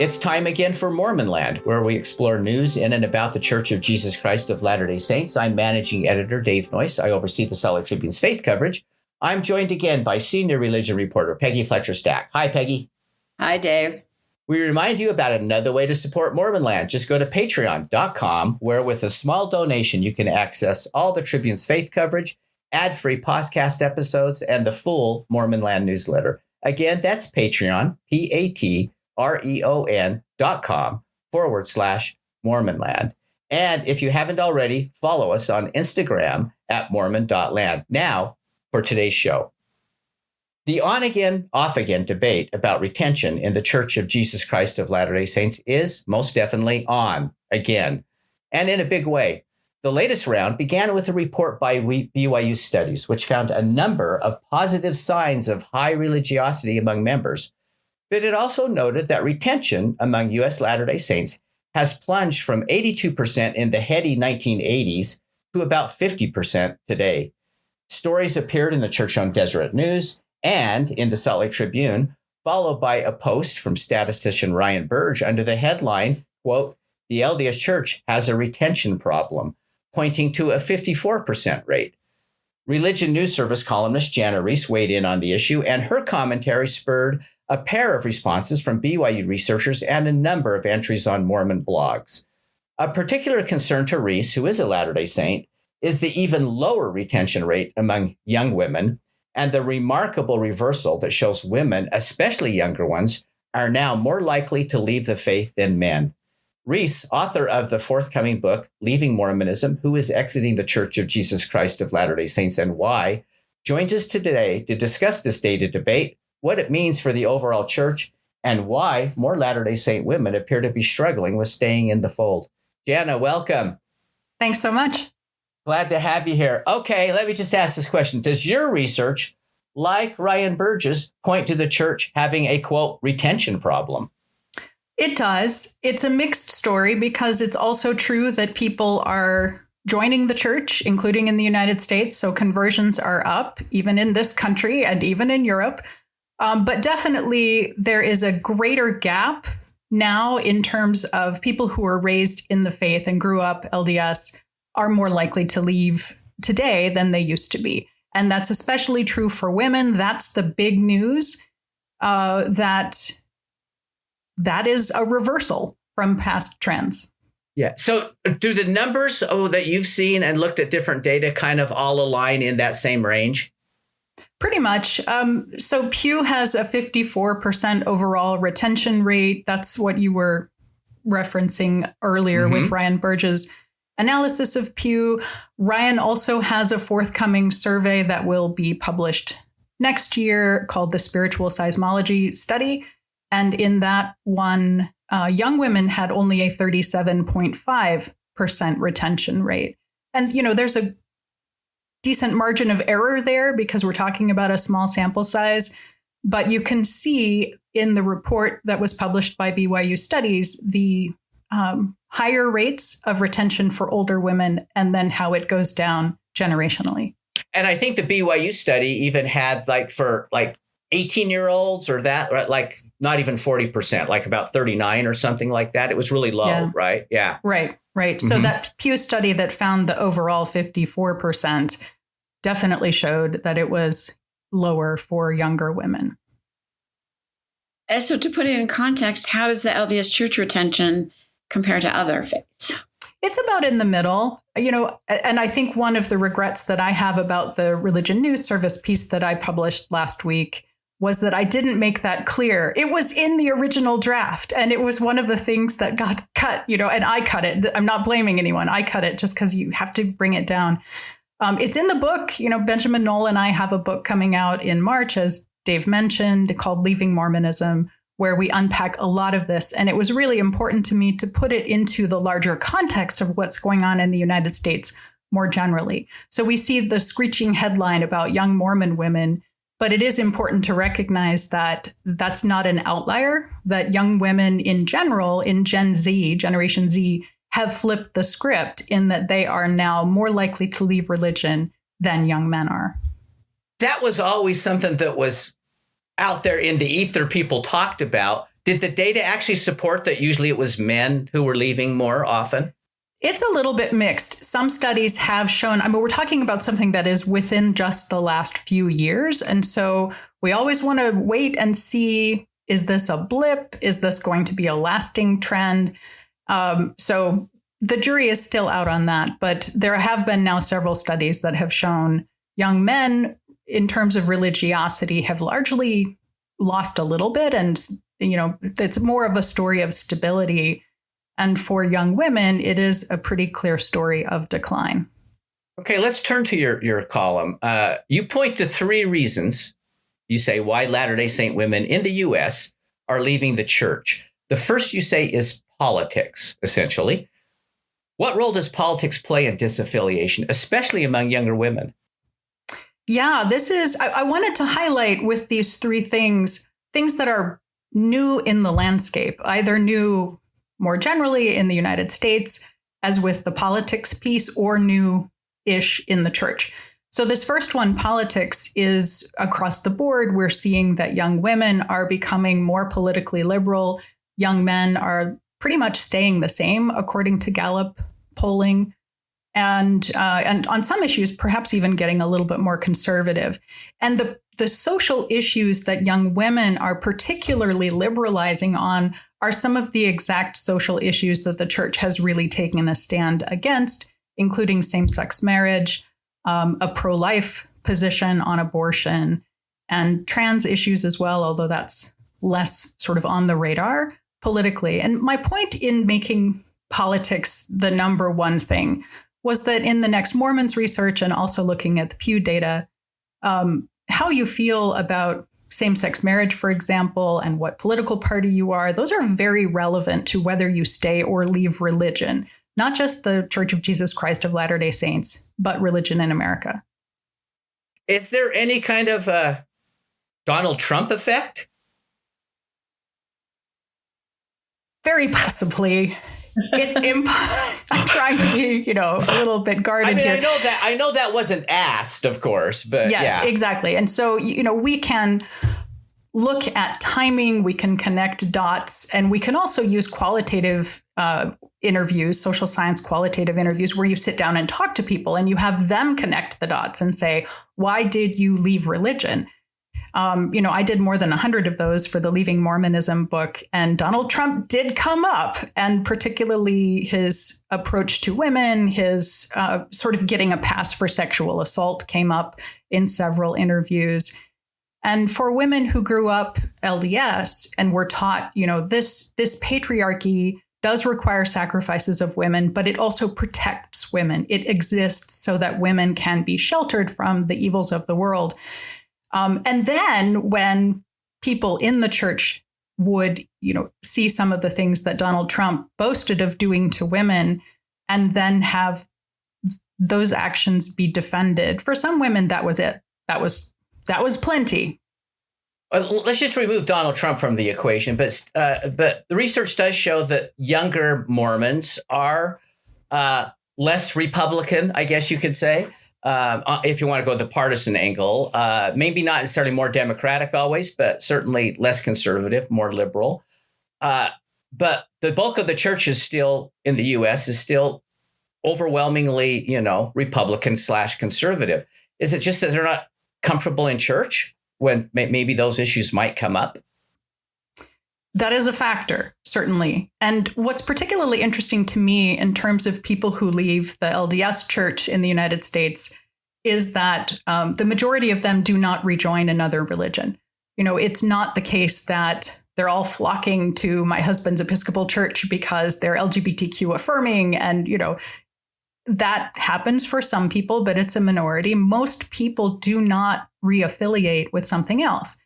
It's time again for Mormon Land, where we explore news in and about the Church of Jesus Christ of Latter-day Saints. I'm managing editor Dave Noyce. I oversee the Salt Lake Tribune's faith coverage. I'm joined again by senior religion reporter Peggy Fletcher-Stack. Hi, Peggy. Hi, Dave. We remind you about another way to support Mormon Land. Just go to patreon.com, where with a small donation, you can access all the Tribune's faith coverage, ad-free podcast episodes, and the full Mormon Land newsletter. Again, that's Patreon, patreon.com/Mormonland. And if you haven't already, follow us on Instagram at Mormon.land. Now, for today's show. The on-again, off-again debate about retention in the Church of Jesus Christ of Latter-day Saints is most definitely on again, and in a big way. The latest round began with a report by BYU Studies, which found a number of positive signs of high religiosity among members. But it also noted that retention among U.S. Latter-day Saints has plunged from 82% in the heady 1980s to about 50% today. Stories appeared in the Church on Deseret News and in the Salt Lake Tribune, followed by a post from statistician Ryan Burge under the headline, quote, "The LDS Church has a retention problem," pointing to a 54% rate. Religion News Service columnist Jana Riess weighed in on the issue, and her commentary spurred a pair of responses from BYU researchers and a number of entries on Mormon blogs. A particular concern to Riess, who is a Latter-day Saint, is the even lower retention rate among young women, and the remarkable reversal that shows women, especially younger ones, are now more likely to leave the faith than men. Riess, author of the forthcoming book, Leaving Mormonism, Who is Exiting the Church of Jesus Christ of Latter-day Saints and Why, joins us today to discuss this data debate, what it means for the overall church, and why more Latter-day Saint women appear to be struggling with staying in the fold. Jana, welcome. Thanks so much. Glad to have you here. Okay, let me just ask this question. Does your research, like Ryan Burge's, point to the church having a, quote, retention problem? It does. It's a mixed story because it's also true that people are joining the church, including in the United States. So conversions are up, even in this country and even in Europe. But definitely there is a greater gap now in terms of people who are raised in the faith and grew up LDS are more likely to leave today than they used to be. And that's especially true for women. That's the big news, that is a reversal from past trends. Yeah. So do the numbers that you've seen and looked at different data kind of all align in that same range? Pretty much. So Pew has a 54% overall retention rate. That's what you were referencing earlier with Ryan Burge's analysis of Pew. Ryan also has a forthcoming survey that will be published next year called the Spiritual Seismology Study. And in that one, young women had only a 37.5% retention rate. And, you know, there's a decent margin of error there because we're talking about a small sample size. But you can see in the report that was published by BYU Studies, the higher rates of retention for older women, and then how it goes down generationally. And I think the BYU study even had for 18-year-olds or that, like not even 40%, like about 39 or something like that. It was really low, right? Yeah. Right. So that Pew study that found the overall 54% definitely showed that it was lower for younger women. And so to put it in context, how does the LDS Church retention compare to other faiths? It's about in the middle, and I think one of the regrets that I have about the Religion News Service piece that I published last week was that I didn't make that clear. It was in the original draft, and it was one of the things that got cut, and I cut it. I'm not blaming anyone. I cut it just because you have to bring it down. It's in the book. Benjamin Knoll and I have a book coming out in March, as Dave mentioned, called Leaving Mormonism, where we unpack a lot of this. And it was really important to me to put it into the larger context of what's going on in the United States more generally. So we see the screeching headline about young Mormon women, but it is important to recognize that that's not an outlier, that young women in general, in Generation Z, have flipped the script in that they are now more likely to leave religion than young men are. That was always something that was out there in the ether people talked about, Did the data actually support that usually it was men who were leaving more often? It's a little bit mixed. Some studies have shown, we're talking about something that is within just the last few years. And so we always want to wait and see, is this a blip? Is this going to be a lasting trend? So the jury is still out on that. But there have been now several studies that have shown young men, in terms of religiosity, have largely lost a little bit. And, it's more of a story of stability. And for young women, it is a pretty clear story of decline. Okay, let's turn to your column. You point to 3 reasons, you say, why Latter-day Saint women in the U.S. are leaving the church. The first, you say, is politics, essentially. What role does politics play in disaffiliation, especially among younger women? Yeah, I wanted to highlight with these 3 things that are new in the landscape, either new more generally in the United States, as with the politics piece, or new-ish in the church. So this first one, politics, is across the board. We're seeing that young women are becoming more politically liberal. Young men are pretty much staying the same, according to Gallup polling. And on some issues, perhaps even getting a little bit more conservative. And the social issues that young women are particularly liberalizing on are some of the exact social issues that the church has really taken a stand against, including same-sex marriage, a pro-life position on abortion, and trans issues as well, although that's less sort of on the radar politically. And my point in making politics the number one thing was that in the Next Mormon's research, and also looking at the Pew data, how you feel about same-sex marriage, for example, and what political party you are, those are very relevant to whether you stay or leave religion, not just the Church of Jesus Christ of Latter-day Saints, but religion in America. Is there any kind of Donald Trump effect? Very possibly. I'm trying to be, a little bit guarded here. I know that wasn't asked, of course, but yes, yeah. Exactly. And so, we can look at timing, we can connect dots, and we can also use qualitative interviews, social science qualitative interviews, where you sit down and talk to people and you have them connect the dots and say, why did you leave religion? I did more than 100 of those for the Leaving Mormonism book, and Donald Trump did come up, and particularly his approach to women, his sort of getting a pass for sexual assault came up in several interviews. And for women who grew up LDS and were taught, this patriarchy does require sacrifices of women, but it also protects women. It exists so that women can be sheltered from the evils of the world. And then when people in the church would, see some of the things that Donald Trump boasted of doing to women, and then have those actions be defended, for some women, that was it. That was plenty. Let's just remove Donald Trump from the equation. But the research does show that younger Mormons are less Republican, I guess you could say. If you want to go the partisan angle, maybe not necessarily more Democratic always, but certainly less conservative, more liberal. But the bulk of the church is still in the U.S. is still overwhelmingly, Republican/conservative. Is it just that they're not comfortable in church when maybe those issues might come up? That is a factor, certainly. And what's particularly interesting to me in terms of people who leave the LDS Church in the United States is that the majority of them do not rejoin another religion. It's not the case that they're all flocking to my husband's Episcopal Church because they're LGBTQ affirming. And, that happens for some people, but it's a minority. Most people do not reaffiliate with something else.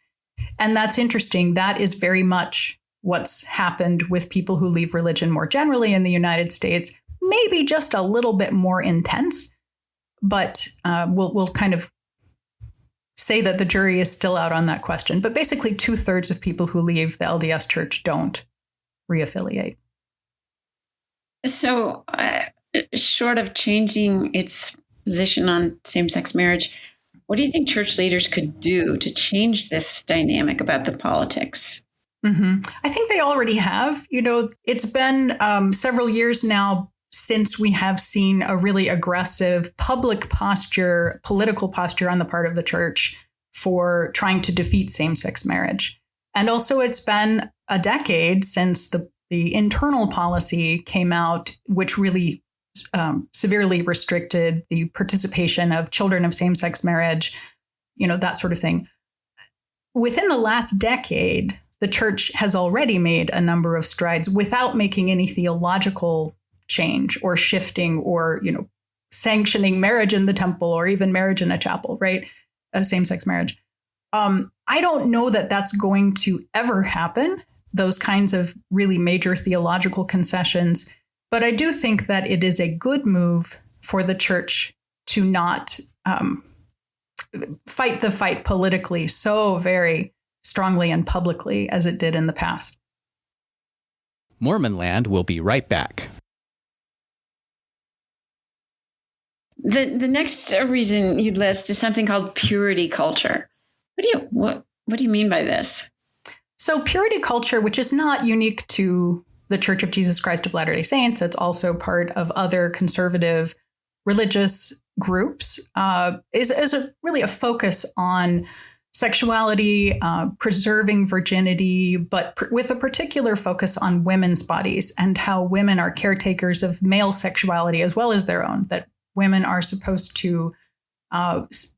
And that's interesting. That is very much what's happened with people who leave religion more generally in the United States, maybe just a little bit more intense, but we'll kind of say that the jury is still out on that question. But basically 2/3 of people who leave the LDS Church don't reaffiliate. So short of changing its position on same-sex marriage, what do you think church leaders could do to change this dynamic about the politics? I think they already have. It's been several years now since we have seen a really aggressive public posture, political posture on the part of the church for trying to defeat same-sex marriage. And also it's been a decade since the internal policy came out, which really severely restricted the participation of children of same-sex marriage, that sort of thing. Within the last decade, the church has already made a number of strides without making any theological change or shifting or, sanctioning marriage in the temple or even marriage in a chapel, right? Same-sex marriage. I don't know that that's going to ever happen, those kinds of really major theological concessions. But I do think that it is a good move for the church to not fight the fight politically so very strongly and publicly as it did in the past. Mormon Land will be right back. The next reason you'd list is something called purity culture. What do you mean by this? So purity culture, which is not unique to the Church of Jesus Christ of Latter-day Saints, it's also part of other conservative religious groups, is really a focus on sexuality, preserving virginity, but with a particular focus on women's bodies and how women are caretakers of male sexuality as well as their own, that women are supposed to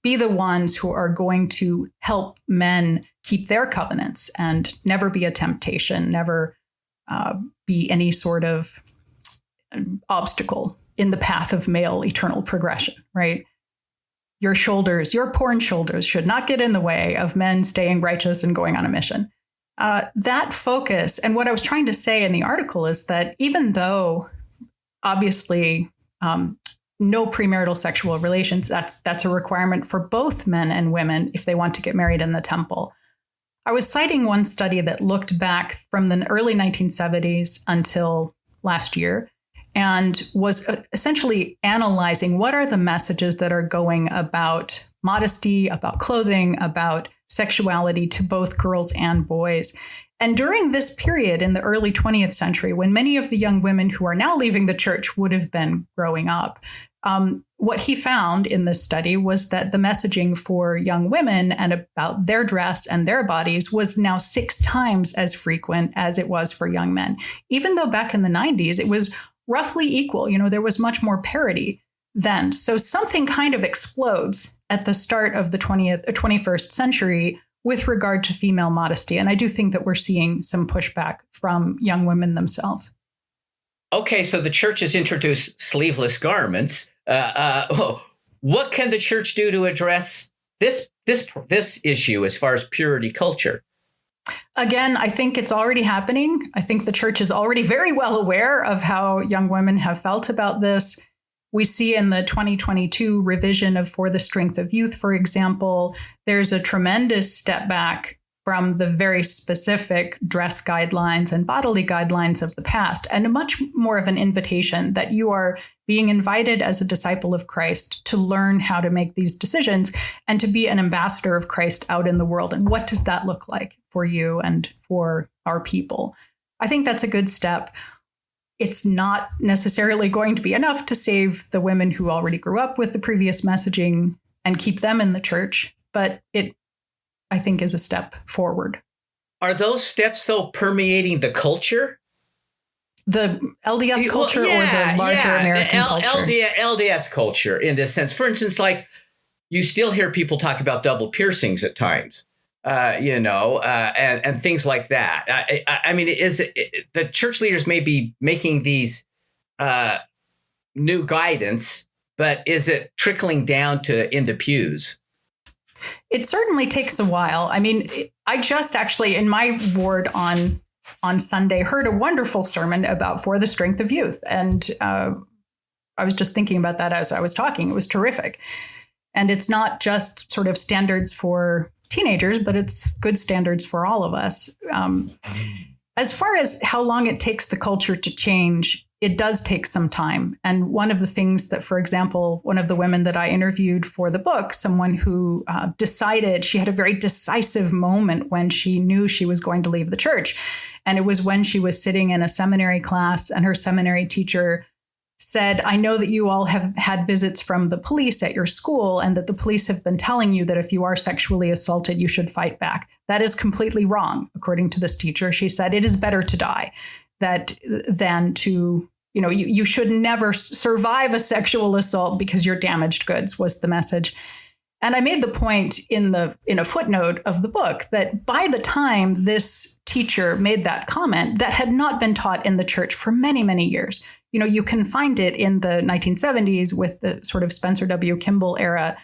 be the ones who are going to help men keep their covenants and never be a temptation, never be any sort of obstacle in the path of male eternal progression, right? Your porn shoulders should not get in the way of men staying righteous and going on a mission. That focus, and what I was trying to say in the article is that even though obviously no premarital sexual relations, that's a requirement for both men and women if they want to get married in the temple. I was citing one study that looked back from the early 1970s until last year and was essentially analyzing what are the messages that are going about modesty, about clothing, about sexuality to both girls and boys. And during this period in the early 20th century, when many of the young women who are now leaving the church would have been growing up, what he found in this study was that the messaging for young women and about their dress and their bodies was now 6 times as frequent as it was for young men. Even though back in the 90s, it was roughly equal. There was much more parity then. So something kind of explodes at the start of the 21st century with regard to female modesty. And I do think that we're seeing some pushback from young women themselves. Okay, so the church has introduced sleeveless garments. What can the church do to address this issue as far as purity culture? Again, I think it's already happening. I think the church is already very well aware of how young women have felt about this. We see in the 2022 revision of For the Strength of Youth, for example, there's a tremendous step back from the very specific dress guidelines and bodily guidelines of the past, and much more of an invitation that you are being invited as a disciple of Christ to learn how to make these decisions and to be an ambassador of Christ out in the world. And what does that look like for you and for our people? I think that's a good step. It's not necessarily going to be enough to save the women who already grew up with the previous messaging and keep them in the church, but it, I think, is a step forward. Are those steps, though, permeating the culture? The LDS culture or the larger American culture? LDS culture in this sense. For instance, like you still hear people talk about double piercings at times, and things like that. I mean, the church leaders may be making these new guidance, but is it trickling down to in the pews? It certainly takes a while. I mean, I just actually in my ward on Sunday heard a wonderful sermon about For the Strength of Youth. And I was just thinking about that as I was talking. It was terrific. And it's not just sort of standards for teenagers, but it's good standards for all of us. As far as how long it takes the culture to change, it does take some time. And one of the things that, for example, one of the women that I interviewed for the book, someone who decided, she had a very decisive moment when she knew she was going to leave the church. And it was when she was sitting in a seminary class and her seminary teacher said, I know that you all have had visits from the police at your school and that the police have been telling you that if you are sexually assaulted, you should fight back. That is completely wrong. According to this teacher, she said, it is better to die than to, you should never survive a sexual assault because you're damaged goods, was the message. And I made the point in a footnote of the book that by the time this teacher made that comment, that had not been taught in the church for many, many years. You can find it in the 1970s with the sort of Spencer W. Kimball era,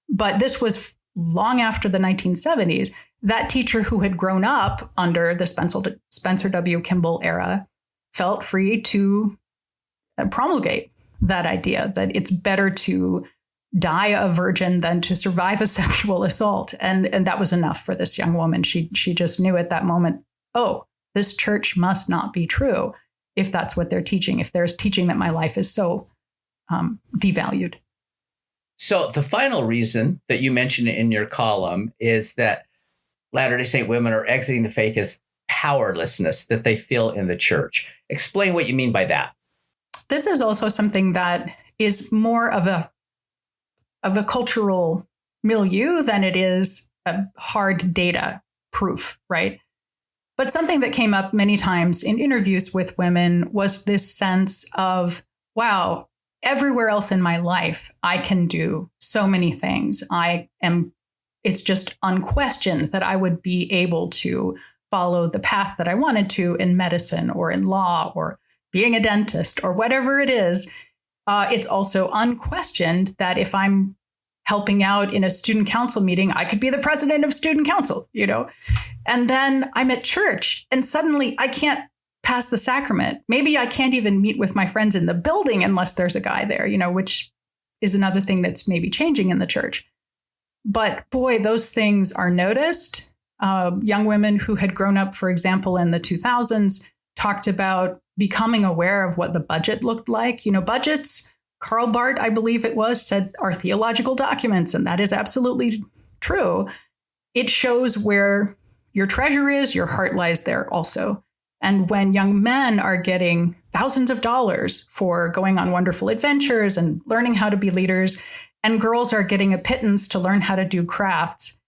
but this was long after the 1970s. That teacher who had grown up under the Spencer W. Kimball era felt free to promulgate that idea that it's better to die a virgin than to survive a sexual assault. And that was enough for this young woman. She just knew at that moment, oh, this church must not be true if that's what they're teaching, if there's teaching that my life is so devalued. So the final reason that you mentioned in your column is that Latter-day Saint women are exiting the faith is powerlessness that they feel in the church. Explain what you mean by that. This is also something that is more of a cultural milieu than it is a hard data proof, right? But something that came up many times in interviews with women was this sense of, wow, everywhere else in my life, I can do so many things. It's just unquestioned that I would be able to follow the path that I wanted to in medicine or in law or being a dentist or whatever it is. It's also unquestioned that if I'm helping out in a student council meeting, I could be the president of student council, and then I'm at church and suddenly I can't pass the sacrament. Maybe I can't even meet with my friends in the building unless there's a guy there, which is another thing that's maybe changing in the church. But boy, those things are noticed. Young women who had grown up, for example, in the 2000s talked about becoming aware of what the budget looked like. Budgets, Karl Barth, I believe it was, said are theological documents, and that is absolutely true. It shows where your treasure is, your heart lies there also. And when young men are getting thousands of dollars for going on wonderful adventures and learning how to be leaders, and girls are getting a pittance to learn how to do crafts,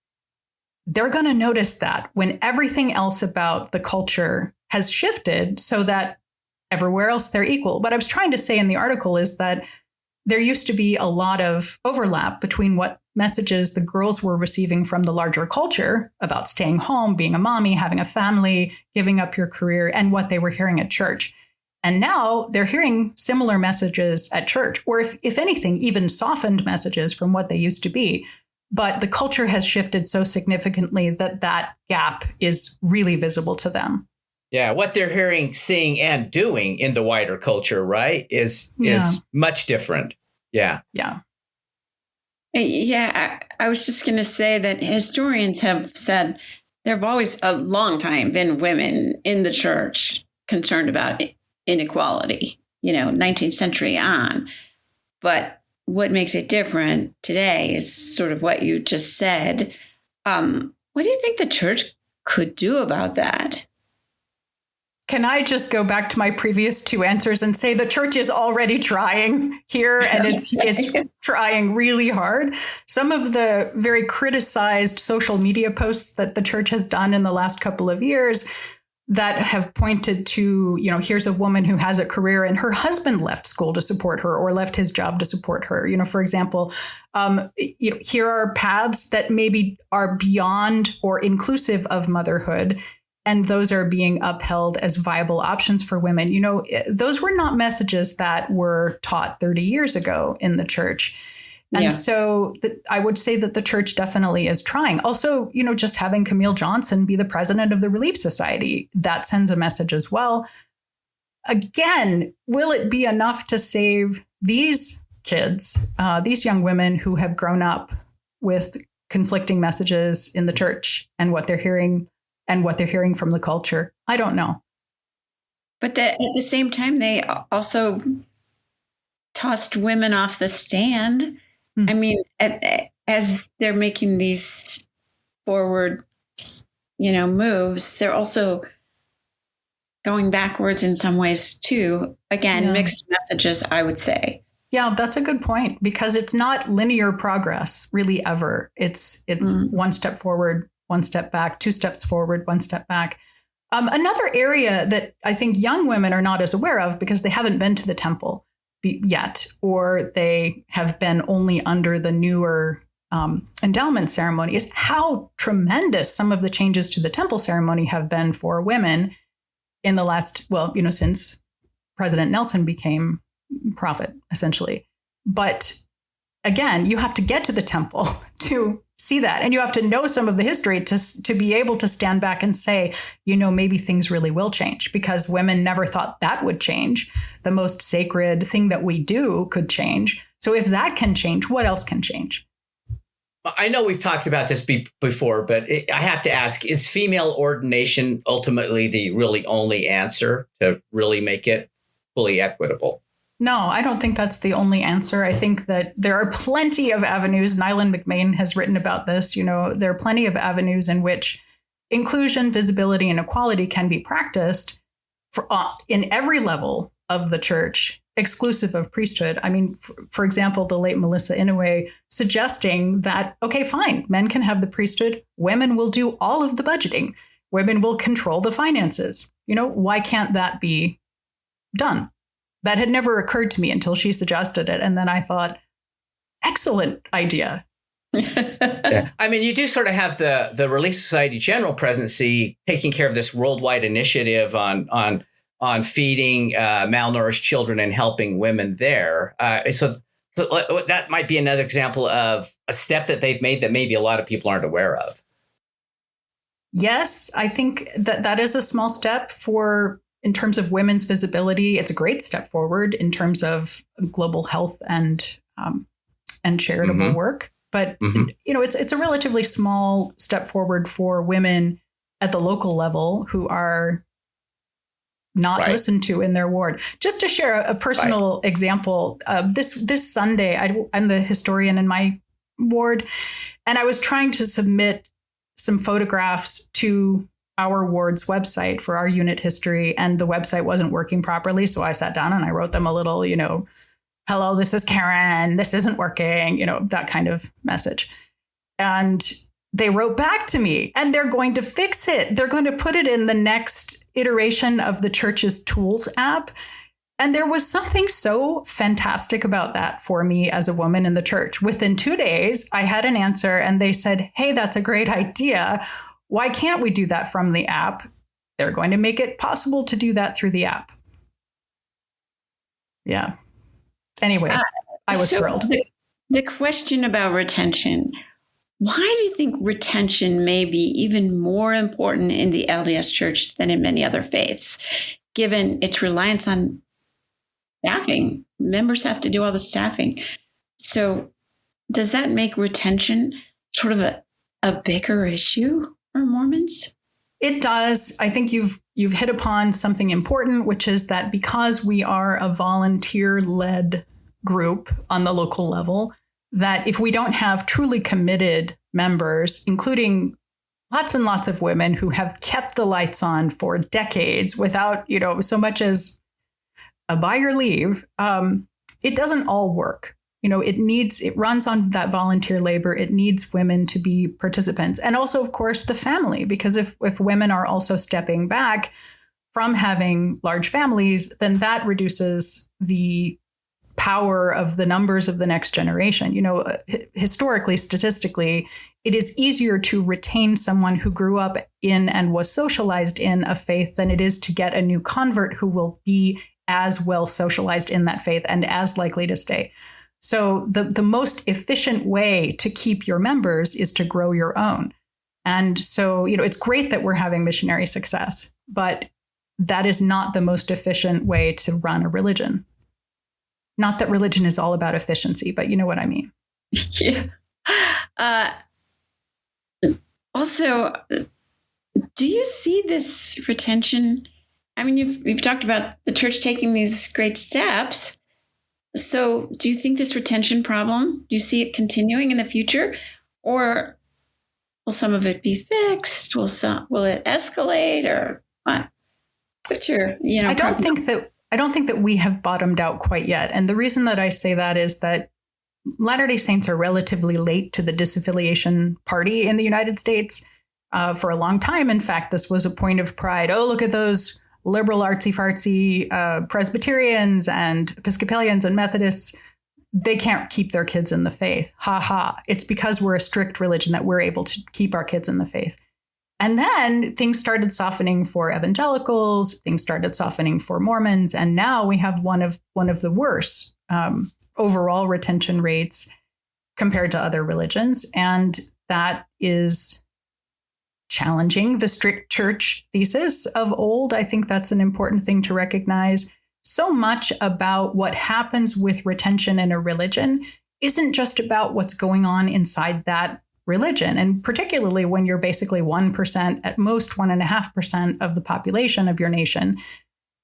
they're going to notice that when everything else about the culture has shifted so that everywhere else they're equal. What I was trying to say in the article is that there used to be a lot of overlap between what messages the girls were receiving from the larger culture about staying home, being a mommy, having a family, giving up your career, and what they were hearing at church. And now they're hearing similar messages at church, or if anything, even softened messages from what they used to be. But the culture has shifted so significantly that gap is really visible to them. Yeah, what they're hearing, seeing, and doing in the wider culture, right, is much different. Yeah. Yeah. Yeah, I was just going to say that historians have said there have always a long time been women in the church concerned about inequality, 19th century on. But what makes it different today is sort of what you just said. What do you think the church could do about that? Can I just go back to my previous two answers and say the church is already trying here, and it's trying really hard. Some of the very criticized social media posts that the church has done in the last couple of years that have pointed to, here's a woman who has a career and her husband left school to support her or left his job to support her. For example, here are paths that maybe are beyond or inclusive of motherhood, and those are being upheld as viable options for women. Those were not messages that were taught 30 years ago in the church. And so I would say that the church definitely is trying. Also, just having Camille Johnson be the president of the Relief Society, that sends a message as well. Again, will it be enough to save these kids, these young women who have grown up with conflicting messages in the church and what they're hearing from the culture? I don't know. But at the same time, they also tossed women off the stand. I mean, as they're making these forward, moves, they're also going backwards in some ways too. Again, mixed messages, I would say. Yeah, that's a good point, because it's not linear progress really ever. It's one step forward, one step back, two steps forward, one step back. Another area that I think young women are not as aware of because they haven't been to the temple yet, or they have been only under the newer endowment ceremony, is how tremendous some of the changes to the temple ceremony have been for women in the last, since President Nelson became prophet, essentially. But again, you have to get to the temple to see that. And you have to know some of the history to be able to stand back and say, maybe things really will change, because women never thought that would change. The most sacred thing that we do could change. So if that can change, what else can change? I know we've talked about this before, but I have to ask, is female ordination ultimately the really only answer to really make it fully equitable? No, I don't think that's the only answer. I think that there are plenty of avenues. Nylan McMahon has written about this. There are plenty of avenues in which inclusion, visibility, and equality can be practiced in every level of the church, exclusive of priesthood. I mean, for example, the late Melissa Inouye suggesting that, okay, fine, men can have the priesthood. Women will do all of the budgeting. Women will control the finances. Why can't that be done? That had never occurred to me until she suggested it. And then I thought, excellent idea. Yeah. I mean, you do sort of have the Relief Society General Presidency taking care of this worldwide initiative on feeding malnourished children and helping women there. So that might be another example of a step that they've made that maybe a lot of people aren't aware of. Yes, I think that is a small step in terms of women's visibility. It's a great step forward in terms of global health and charitable work. But, it's a relatively small step forward for women at the local level who are not listened to in their ward. Just to share a personal example, this Sunday, I'm the historian in my ward, and I was trying to submit some photographs to our ward's website for our unit history, and the website wasn't working properly. So I sat down and I wrote them a little, hello, this is Karen, this isn't working, that kind of message. And they wrote back to me, and they're going to fix it. They're going to put it in the next iteration of the church's tools app. And there was something so fantastic about that for me as a woman in the church. Within 2 days, I had an answer, and they said, hey, that's a great idea. Why can't we do that from the app? They're going to make it possible to do that through the app. Yeah. Anyway, I was thrilled. The question about retention, why do you think retention may be even more important in the LDS Church than in many other faiths, given its reliance on staffing? Members have to do all the staffing. So does that make retention sort of a bigger issue for Mormons? It does. I think you've hit upon something important, which is that because we are a volunteer-led group on the local level, that if we don't have truly committed members, including lots and lots of women who have kept the lights on for decades without, so much as a buy or leave, it doesn't all work. It runs on that volunteer labor. It needs women to be participants. And also, of course, the family, because if women are also stepping back from having large families, then that reduces the power of the numbers of the next generation. Historically, statistically, it is easier to retain someone who grew up in and was socialized in a faith than it is to get a new convert who will be as well socialized in that faith and as likely to stay. So the most efficient way to keep your members is to grow your own. And so, it's great that we're having missionary success, but that is not the most efficient way to run a religion. Not that religion is all about efficiency, but you know what I mean. Yeah. Also, do you see this retention I mean, you've talked about the church taking these great steps. So do you think this retention problem, do you see it continuing in the future? Or will some of it be fixed? Will it escalate, or what? What's your, I don't think that we have bottomed out quite yet. And the reason that I say that is that Latter-day Saints are relatively late to the disaffiliation party in the United States for a long time. In fact, this was a point of pride. Oh, look at those liberal artsy-fartsy Presbyterians and Episcopalians and Methodists. They can't keep their kids in the faith. Ha ha. It's because we're a strict religion that we're able to keep our kids in the faith. And then things started softening for evangelicals, things started softening for Mormons, and now we have one of the worst overall retention rates compared to other religions. And that is challenging the strict church thesis of old. I think that's an important thing to recognize. So much about what happens with retention in a religion isn't just about what's going on inside that religion. And particularly when you're basically 1%, at most 1.5% of the population of your nation,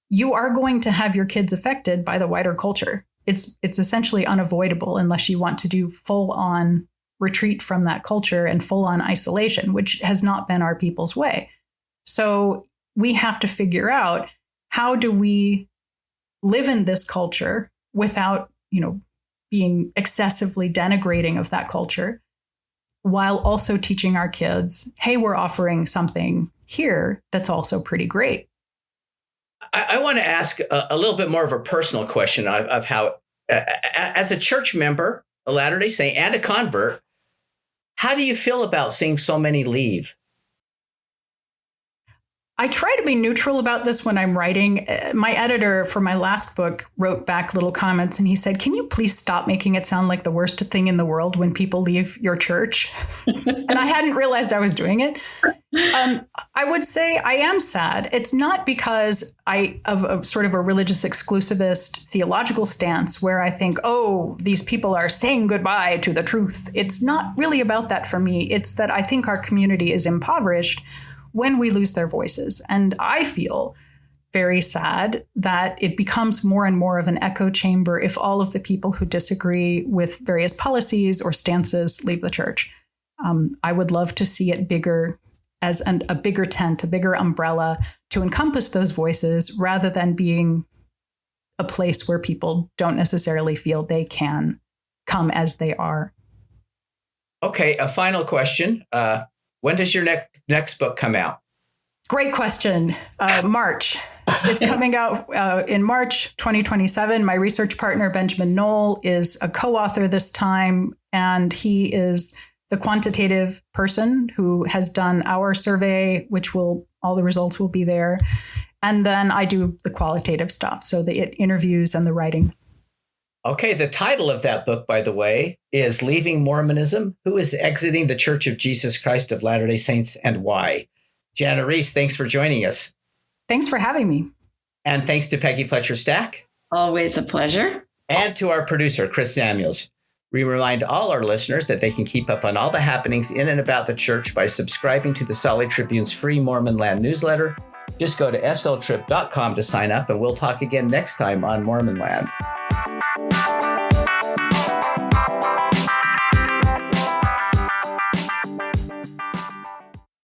you are going to have your kids affected by the wider culture. It's essentially unavoidable unless you want to do full-on retreat from that culture and full-on isolation, which has not been our people's way. So we have to figure out, how do we live in this culture without, being excessively denigrating of that culture, while also teaching our kids, hey, we're offering something here that's also pretty great. I want to ask a little bit more of a personal question of how, as a church member, a Latter-day Saint, and a convert, how do you feel about seeing so many leave? I try to be neutral about this when I'm writing. My editor for my last book wrote back little comments, and he said, can you please stop making it sound like the worst thing in the world when people leave your church? And I hadn't realized I was doing it. I would say I am sad. It's not because of a sort of a religious exclusivist theological stance where I think, oh, these people are saying goodbye to the truth. It's not really about that for me. It's that I think our community is impoverished when we lose their voices. And I feel very sad that it becomes more and more of an echo chamber if all of the people who disagree with various policies or stances leave the church. I would love to see it bigger, as a bigger tent, a bigger umbrella to encompass those voices, rather than being a place where people don't necessarily feel they can come as they are. Okay, a final question. When does your next book come out? Great question. March. It's coming out in March 2027. My research partner, Benjamin Knoll, is a co-author this time, and he is the quantitative person who has done our survey, all the results will be there. And then I do the qualitative stuff, so the interviews and the writing. Okay, the title of that book, by the way, is Leaving Mormonism: Who is Exiting the Church of Jesus Christ of Latter-day Saints and Why? Jana Riess, thanks for joining us. Thanks for having me. And thanks to Peggy Fletcher-Stack. Always a pleasure. And to our producer, Chris Samuels. We remind all our listeners that they can keep up on all the happenings in and about the church by subscribing to the Salt Lake Tribune's free Mormon Land newsletter. Just go to sltrib.com to sign up, and we'll talk again next time on Mormon Land.